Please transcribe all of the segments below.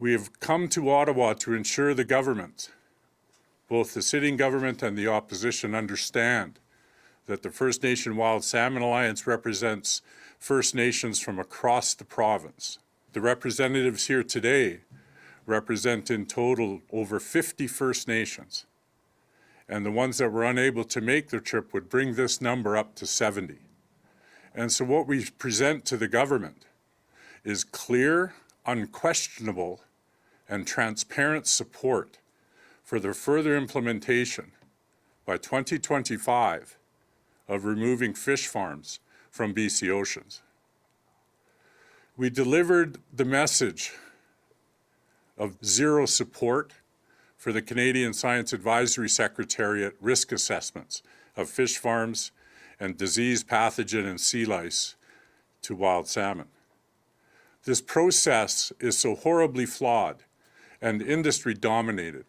We have come to Ottawa to ensure the government, both the sitting government and the opposition, understand that the First Nation Wild Salmon Alliance represents First Nations from across the province. The representatives here today represent in total over 50 First Nations, and the ones that were unable to make the trip would bring this number up to 70. And so what we present to the government is clear, unquestionable, and transparent support for the further implementation by 2025 of removing fish farms from BC oceans. We delivered the message of zero support for the Canadian Science Advisory Secretariat risk assessments of fish farms and disease, pathogen, and sea lice to wild salmon. This process is so horribly flawed and industry-dominated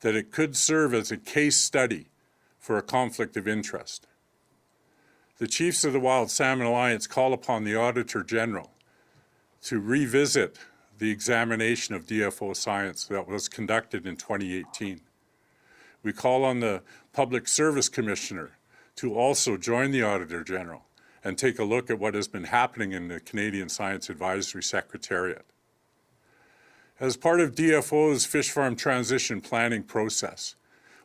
that it could serve as a case study for a conflict of interest. The chiefs of the Wild Salmon Alliance call upon the Auditor General to revisit the examination of DFO science that was conducted in 2018. We call on the Public Service Commissioner to also join the Auditor General and take a look at what has been happening in the Canadian Science Advisory Secretariat. As part of DFO's fish farm transition planning process,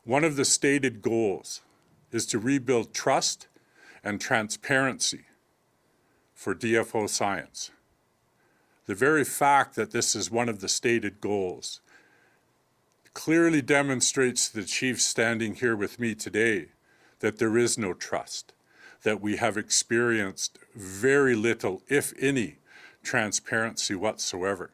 one of the stated goals is to rebuild trust and transparency for DFO science. The very fact that this is one of the stated goals clearly demonstrates to the chief standing here with me today that there is no trust, that we have experienced very little, if any, transparency whatsoever.